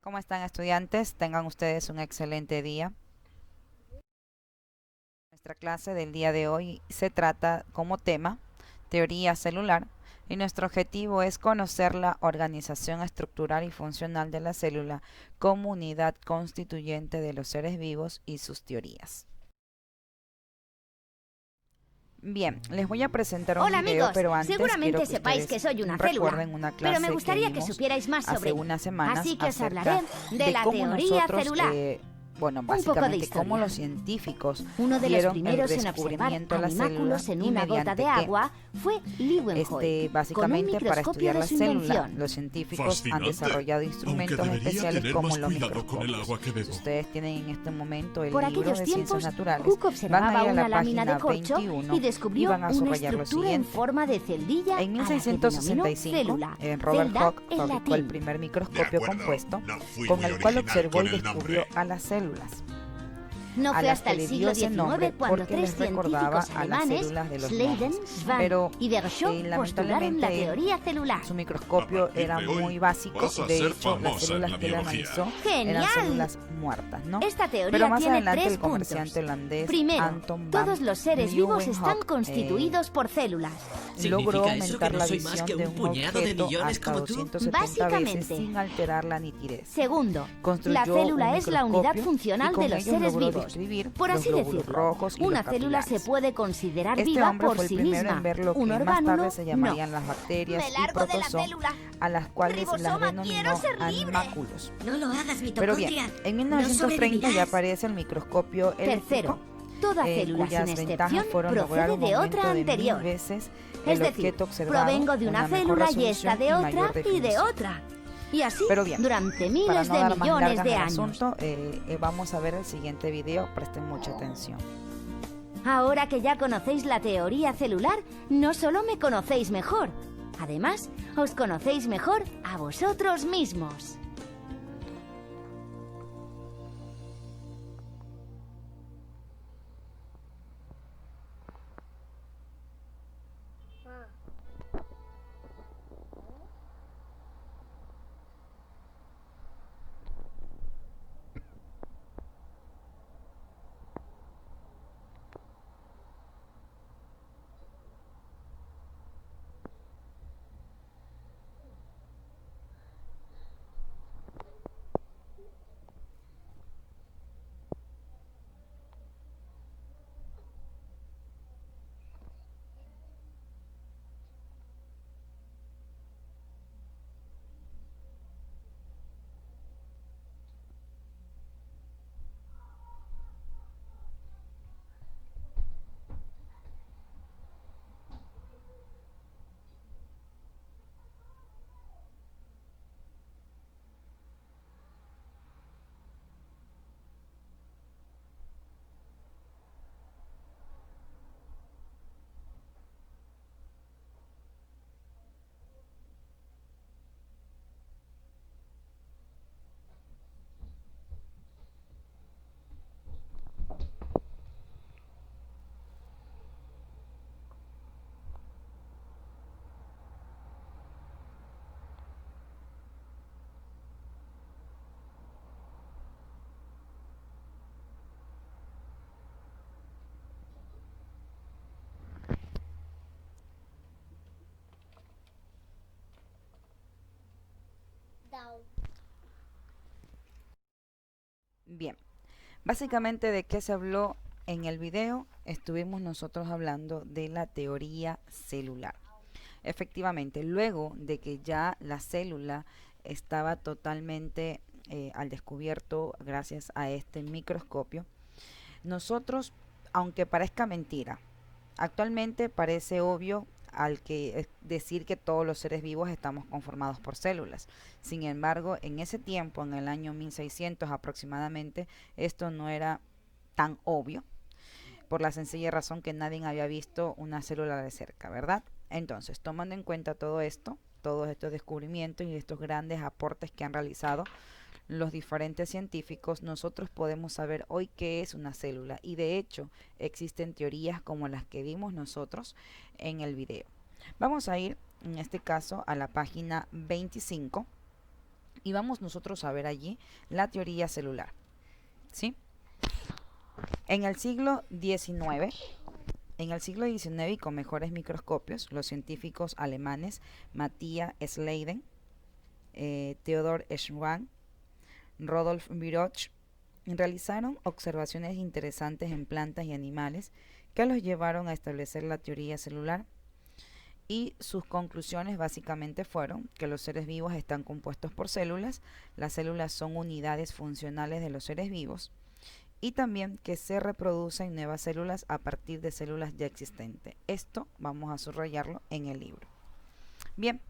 ¿Cómo están, estudiantes? Tengan ustedes un excelente día. Nuestra clase del día de hoy se trata como tema teoría celular y nuestro objetivo es conocer la organización estructural y funcional de la célula como unidad constituyente de los seres vivos y sus teorías. Bien, les voy a presentar un Hola video, amigos, pero antes quiero seguramente que sepáis que ustedes soy una recuerden célula, una pero me clase que gustaría que vimos supierais más sobre hace mí. unas semanas Así que os acerca hablaré de de la cómo teoría nosotros, celular. Un poco de básicamente cómo historia. los científicos Uno de los dieron el primeros en observar descubrimiento de la célula animáculos en y una gota mediante de qué. agua fue Leeuwenhoek, con un Básicamente para microscopio estudiar de la su célula, invención. los científicos han Fascinante. desarrollado Aunque instrumentos debería especiales tener como más los cuidado con el agua microscopios. que Si bebo. ustedes tienen en este momento el Por libro aquellos de Ciencias tiempos, Naturales, Hooke van a observaba ir a la una lámina de página corcho 21 y y descubrió van a una subrayar lo estructura en siguiente. forma de celdilla En a la que denominó 1665, célula. Robert Celda Hooke en fabricó el latín. primer De microscopio acuerdo, compuesto no fui con muy el cual original observó con y el descubrió nombre. a las células, No a fue las hasta que el le siglo dio ese nombre XIX cuando porque tres les recordaba científicos a las alemanes, células de los Schleiden, monos. Schwann Pero y Virchow, postularon la lamentablemente teoría celular. su A microscopio partir era de hoy, muy básico. vas a De ser hecho, las famosa en células la que él biología. analizó eran ¡Genial! células muertas, ¿no? Esta teoría Pero más tiene adelante tres el comerciante puntos. holandés Primero, Anton van todos los seres vivos están Leeuwenhoek constituidos por células. logró ¿Significa eso que aumentar no la soy más visión que de un un puñado de objeto millones hasta como tú? 270 veces Básicamente. sin alterar la nitidez. Segundo, Construyó la célula un es la unidad microscopio funcional y con de los ellos seres logró vivos. describir Por los así glóbulos decirlo, rojos y una los célula se capilares. puede considerar Este viva hombre por fue el sí primero misma. en ver lo Un que más orgánulo, tarde se no. llamarían las bacterias Me y largo de la protozoos, célula. a las cuales las Ribosoma, denominó quiero ser libre. animáculos. No lo hagas, Pero bien, mitocondria. en No 1930 ya sobrevivirás. aparece el microscopio eléctrico, Tercero, toda célula cuyas sin ventajas excepción fueron lograr procede un de aumento otra de 1000 anterior. veces Es el decir, objeto observado, provengo de una mejor célula y esta resolución de y otra mayor y de definición. otra. Y así Pero bien, durante para miles no de dar más millones largas de al años. asunto, vamos a ver el siguiente video, presten mucha atención. Ahora que ya conocéis la teoría celular, no solo me conocéis mejor, además, os conocéis mejor a vosotros mismos. Bien, básicamente de qué se habló en el video, estuvimos nosotros hablando de la teoría celular. Efectivamente, luego de que ya la célula estaba totalmente al descubierto gracias a este microscopio, nosotros, aunque parezca mentira, actualmente parece obvio al que decir que todos los seres vivos estamos conformados por células. Sin embargo, en ese tiempo, en el año 1600 aproximadamente, esto no era tan obvio, por la sencilla razón que nadie había visto una célula de cerca, ¿verdad? Entonces, tomando en cuenta todo esto, todos estos descubrimientos y estos grandes aportes que han realizado los diferentes científicos, nosotros podemos saber hoy qué es una célula, y de hecho existen teorías como las que vimos nosotros en el video. Vamos a ir en este caso a la página 25 Y vamos nosotros a ver allí la teoría celular, ¿sí? En el siglo XIX, y con mejores microscopios, los científicos alemanes Matthias Schleiden, Theodor Schwann, Rudolf Virchow realizaron observaciones interesantes en plantas y animales que los llevaron a establecer la teoría celular. Y sus conclusiones básicamente fueron que los seres vivos están compuestos por células, las células son unidades funcionales de los seres vivos y también que se reproducen nuevas células a partir de células ya existentes. Esto vamos a subrayarlo en el libro. Bien,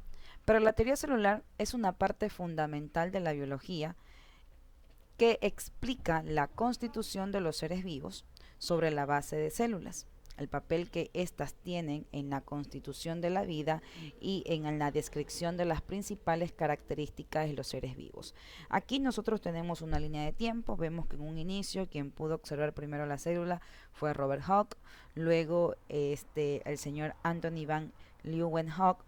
pero la teoría celular es una parte fundamental de la biología que explica la constitución de los seres vivos sobre la base de células, el papel que éstas tienen en la constitución de la vida y en la descripción de las principales características de los seres vivos. Aquí nosotros tenemos una línea de tiempo, vemos que en un inicio quien pudo observar primero la célula fue Robert Hooke, luego el señor Anthony van Leeuwenhoek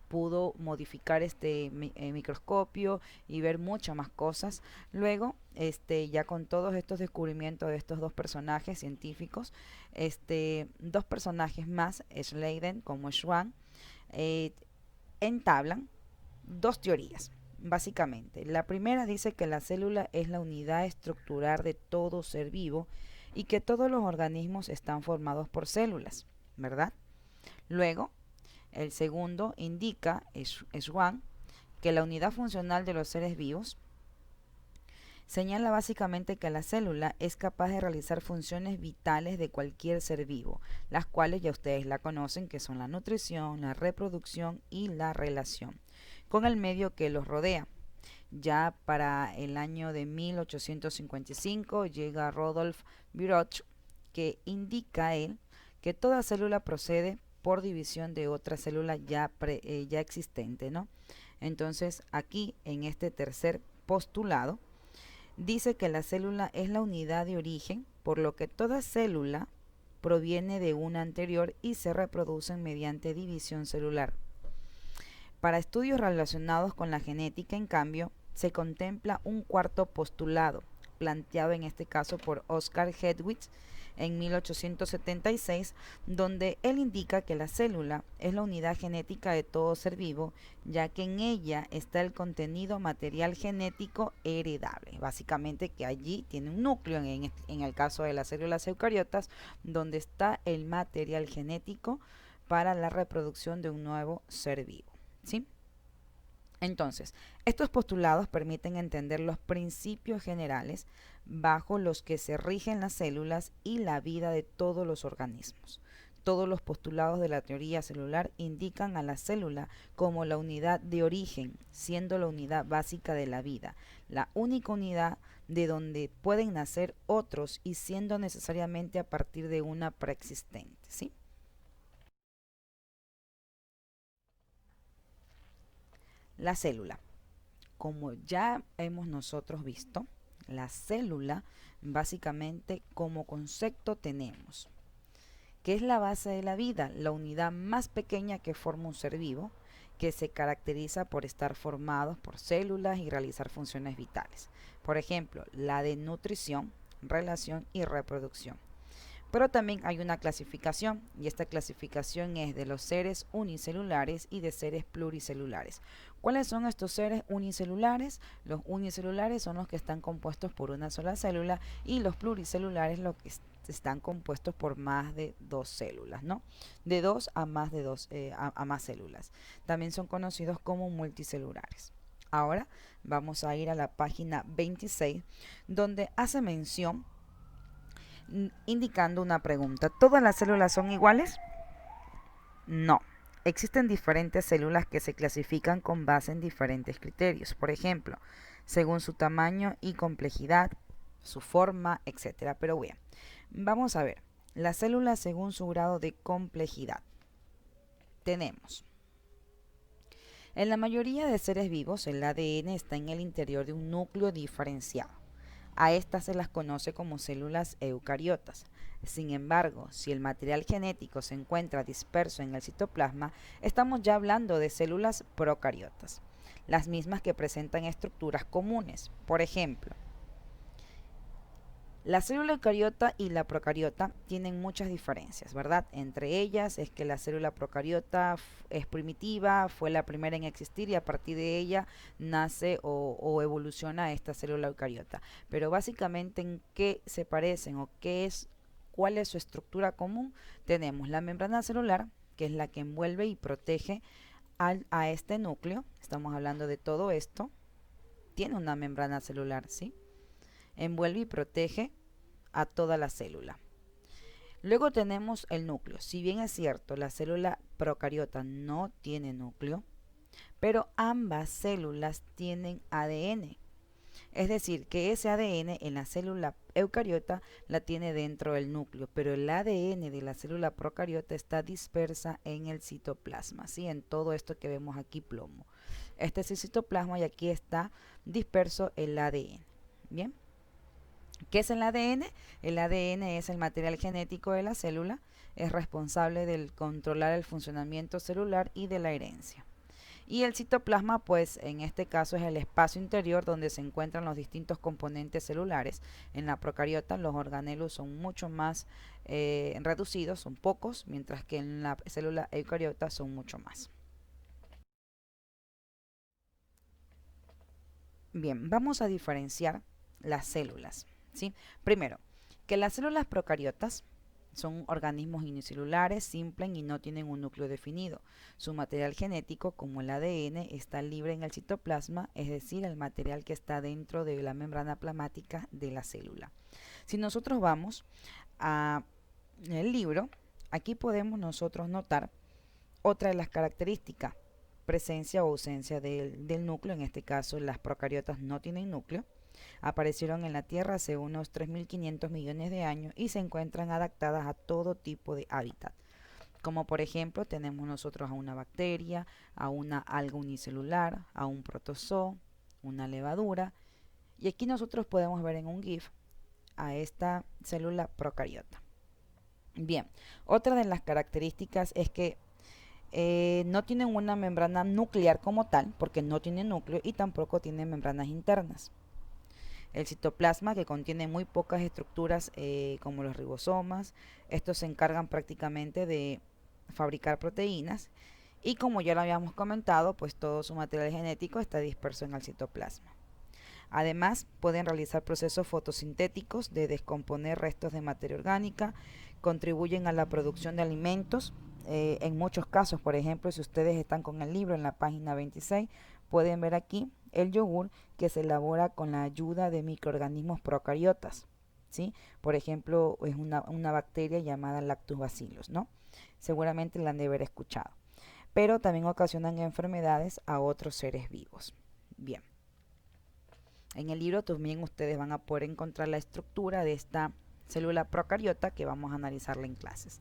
pudo modificar este microscopio y ver muchas más cosas. Luego, ya con todos estos descubrimientos de estos dos personajes científicos, dos personajes más, Schleiden como Schwann, entablan dos teorías. Básicamente, la primera dice que la célula es la unidad estructural de todo ser vivo y que todos los organismos están formados por células, ¿verdad? Luego, el segundo indica, Schwann, que la unidad funcional de los seres vivos señala básicamente que la célula es capaz de realizar funciones vitales de cualquier ser vivo, las cuales ya ustedes la conocen, que son la nutrición, la reproducción y la relación con el medio que los rodea. Ya para el año de 1855 llega Rudolf Virchow, que indica él que toda célula procede por división de otra célula ya existente, ¿no? Entonces aquí en este tercer postulado dice que la célula es la unidad de origen, por lo que toda célula proviene de una anterior y se reproducen mediante división celular. Para estudios relacionados con la genética, en cambio, se contempla un cuarto postulado, planteado en este caso por Oscar Hedwig en 1876, donde él indica que la célula es la unidad genética de todo ser vivo, ya que en ella está el contenido material genético heredable. Básicamente que allí tiene un núcleo, en el caso de las células eucariotas, donde está el material genético para la reproducción de un nuevo ser vivo, ¿sí? Entonces, estos postulados permiten entender los principios generales bajo los que se rigen las células y la vida de todos los organismos. Todos los postulados de la teoría celular indican a la célula como la unidad de origen, siendo la unidad básica de la vida, la única unidad de donde pueden nacer otros y siendo necesariamente a partir de una preexistente, ¿sí? La célula. Como ya hemos nosotros visto, la célula básicamente como concepto tenemos que es la base de la vida, la unidad más pequeña que forma un ser vivo, que se caracteriza por estar formados por células y realizar funciones vitales. Por ejemplo, la de nutrición, relación y reproducción. Pero también hay una clasificación, y esta clasificación es de los seres unicelulares y de seres pluricelulares. ¿Cuáles son estos seres unicelulares? Los unicelulares son los que están compuestos por una sola célula y los pluricelulares los que están compuestos por más de dos células, ¿no? De dos a más de a más células. También son conocidos como multicelulares. Ahora vamos a ir a la página 26, donde hace mención indicando una pregunta. ¿Todas las células son iguales? No. Existen diferentes células que se clasifican con base en diferentes criterios. Por ejemplo, según su tamaño y complejidad, su forma, etc. Pero bien, vamos a ver. Las células según su grado de complejidad. Tenemos. En la mayoría de seres vivos, el ADN está en el interior de un núcleo diferenciado. A estas se las conoce como células eucariotas. Sin embargo, si el material genético se encuentra disperso en el citoplasma, estamos ya hablando de células procariotas. las mismas que presentan estructuras comunes. Por ejemplo, la célula eucariota y la procariota tienen muchas diferencias, ¿verdad? Entre ellas es que la célula procariota es primitiva, fue la primera en existir y a partir de ella nace o evoluciona esta célula eucariota. Pero básicamente, ¿en qué se parecen o cuál es su estructura común? Tenemos la membrana celular, que es la que envuelve y protege a este núcleo. Estamos hablando de todo esto. Tiene una membrana celular, ¿sí? Envuelve y protege a toda la célula. Luego tenemos el núcleo. Si bien es cierto, la célula procariota no tiene núcleo, pero ambas células tienen ADN. Es decir, que ese ADN en la célula eucariota la tiene dentro del núcleo, pero el ADN de la célula procariota está dispersa en el citoplasma, ¿sí? En todo esto que vemos aquí, plomo. Este es el citoplasma y aquí está disperso el ADN. Bien. ¿Qué es el ADN? El ADN es el material genético de la célula, es responsable de controlar el funcionamiento celular y de la herencia. Y el citoplasma, pues en este caso es el espacio interior donde se encuentran los distintos componentes celulares. En la procariota los organelos son mucho más reducidos, son pocos, mientras que en la célula eucariota son mucho más. Bien, vamos a diferenciar las células, ¿sí? Primero, que las células procariotas son organismos unicelulares, simples y no tienen un núcleo definido. Su material genético, como el ADN, está libre en el citoplasma, es decir, el material que está dentro de la membrana plasmática de la célula. Si nosotros vamos al libro, aquí podemos nosotros notar otra de las características, presencia o ausencia del núcleo. En este caso, las procariotas no tienen núcleo. Aparecieron en la Tierra hace unos 3.500 millones de años y se encuentran adaptadas a todo tipo de hábitat. Como por ejemplo tenemos nosotros a una bacteria, a una alga unicelular, a un protozoo, una levadura. Y aquí nosotros podemos ver en un GIF a esta célula procariota. Bien, otra de las características es que no tienen una membrana nuclear como tal, porque no tienen núcleo y tampoco tienen membranas internas. El citoplasma, que contiene muy pocas estructuras como los ribosomas, estos se encargan prácticamente de fabricar proteínas y como ya lo habíamos comentado, pues todo su material genético está disperso en el citoplasma. Además, pueden realizar procesos fotosintéticos de descomponer restos de materia orgánica, contribuyen a la producción de alimentos. En muchos casos, por ejemplo, si ustedes están con el libro en la página 26, pueden ver aquí el yogur que se elabora con la ayuda de microorganismos procariotas, ¿sí? Por ejemplo, es una bacteria llamada Lactobacillus, ¿no? Seguramente la han de haber escuchado. Pero también ocasionan enfermedades a otros seres vivos. Bien. En el libro también ustedes van a poder encontrar la estructura de esta célula procariota que vamos a analizarla en clases.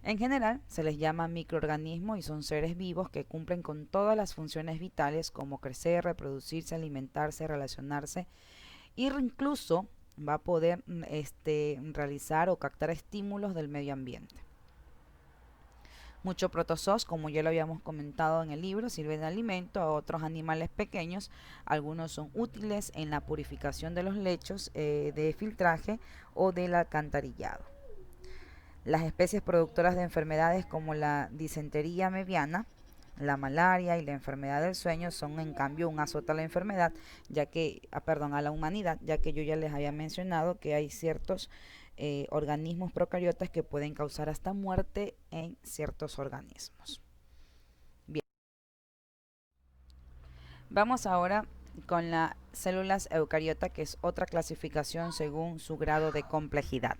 En general, se les llama microorganismos y son seres vivos que cumplen con todas las funciones vitales como crecer, reproducirse, alimentarse, relacionarse e incluso va a poder realizar o captar estímulos del medio ambiente. Muchos protozoos, como ya lo habíamos comentado en el libro, sirven de alimento a otros animales pequeños. Algunos son útiles en la purificación de los lechos de filtraje o del alcantarillado. Las especies productoras de enfermedades como la disentería mediana, la malaria y la enfermedad del sueño son en cambio un azote a la enfermedad, a la humanidad, ya que yo ya les había mencionado que hay ciertos organismos procariotas que pueden causar hasta muerte en ciertos organismos. Bien. Vamos ahora con las células eucariota, que es otra clasificación según su grado de complejidad.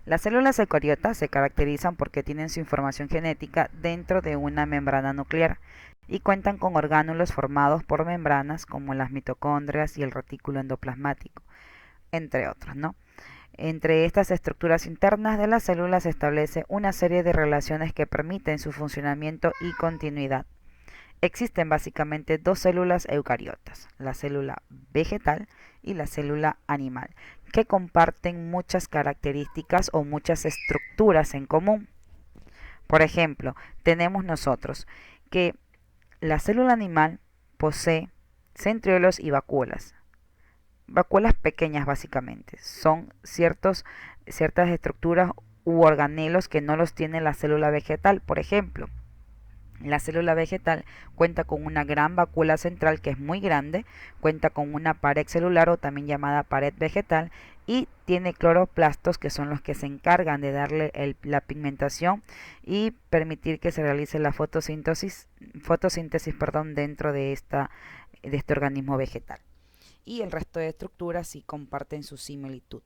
Las células eucariotas se caracterizan porque tienen su información genética dentro de una membrana nuclear y cuentan con orgánulos formados por membranas como las mitocondrias y el retículo endoplasmático, entre otros, ¿no? Entre estas estructuras internas de las células se establece una serie de relaciones que permiten su funcionamiento y continuidad. Existen básicamente dos células eucariotas, la célula vegetal y la célula animal, que comparten muchas características o muchas estructuras en común. Por ejemplo, tenemos nosotros que La célula animal posee centriolos y vacuolas. Vacuolas pequeñas básicamente. Son ciertas estructuras u organelos que no los tiene la célula vegetal. Por ejemplo, la célula vegetal cuenta con una gran vacuola central que es muy grande, cuenta con una pared celular o también llamada pared vegetal y tiene cloroplastos que son los que se encargan de darle la pigmentación y permitir que se realice la fotosíntesis dentro de este organismo vegetal. Y el resto de estructuras sí comparten su similitud.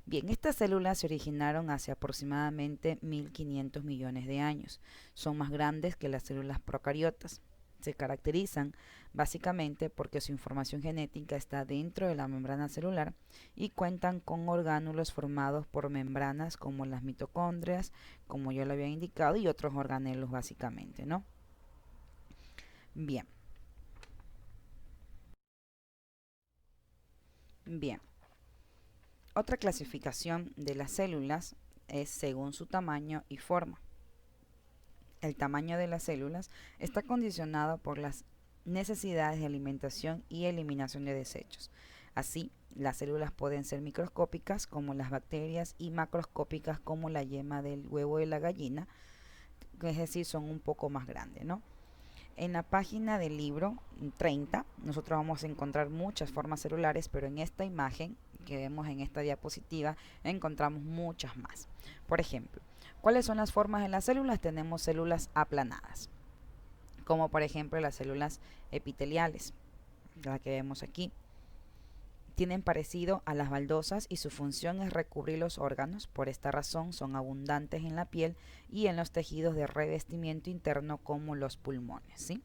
Bien, estas células se originaron hace aproximadamente 1500 millones de años. Son más grandes que las células procariotas. Se caracterizan básicamente porque su información genética está dentro de la membrana celular y cuentan con orgánulos formados por membranas como las mitocondrias, como yo lo había indicado, y otros organelos básicamente, ¿no? Bien. Bien. Otra clasificación de las células es según su tamaño y forma. El tamaño de las células está condicionado por las necesidades de alimentación y eliminación de desechos. Así, las células pueden ser microscópicas como las bacterias y macroscópicas como la yema del huevo de la gallina, es decir, son un poco más grandes, ¿no? En la página del libro 30 nosotros vamos a encontrar muchas formas celulares, pero en esta imagen que vemos en esta diapositiva encontramos muchas más. Por ejemplo, ¿cuáles son las formas de las células? Tenemos células aplanadas, como por ejemplo las células epiteliales, la que vemos aquí. Tienen parecido a las baldosas y su función es recubrir los órganos. Por esta razón son abundantes en la piel y en los tejidos de revestimiento interno como los pulmones, ¿sí?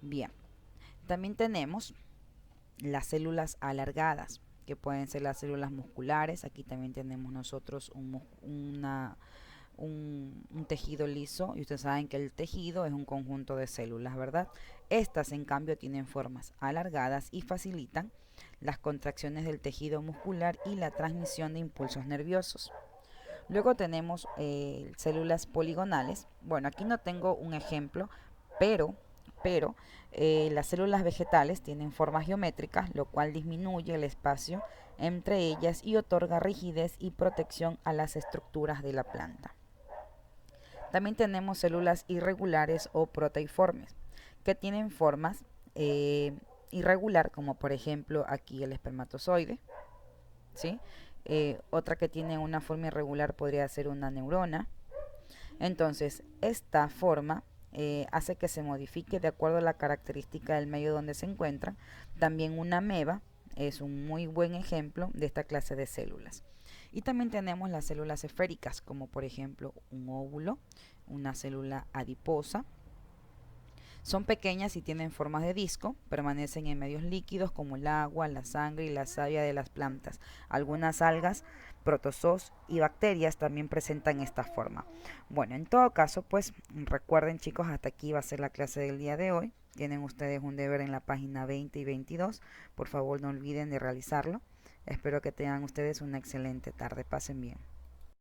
Bien, también tenemos las células alargadas, que pueden ser las células musculares. Aquí también tenemos nosotros un tejido liso, y ustedes saben que el tejido es un conjunto de células, ¿verdad? Estas en cambio tienen formas alargadas y facilitan las contracciones del tejido muscular y la transmisión de impulsos nerviosos. Luego tenemos células poligonales. Bueno, aquí no tengo un ejemplo, pero las células vegetales tienen formas geométricas, lo cual disminuye el espacio entre ellas y otorga rigidez y protección a las estructuras de la planta. También tenemos células irregulares o proteiformes, que tienen formas irregular, como por ejemplo aquí el espermatozoide, ¿sí? Otra que tiene una forma irregular podría ser una neurona. Entonces, esta forma hace que se modifique de acuerdo a la característica del medio donde se encuentra. También una ameba es un muy buen ejemplo de esta clase de células. Y también tenemos las células esféricas, como por ejemplo un óvulo, una célula adiposa. Son pequeñas y tienen formas de disco, permanecen en medios líquidos como el agua, la sangre y la savia de las plantas. Algunas algas, protozoos y bacterias también presentan esta forma. Bueno, en todo caso, pues recuerden chicos, hasta aquí va a ser la clase del día de hoy. Tienen ustedes un deber en la página 20 y 22. Por favor, no olviden de realizarlo. Espero que tengan ustedes una excelente tarde. Pasen bien.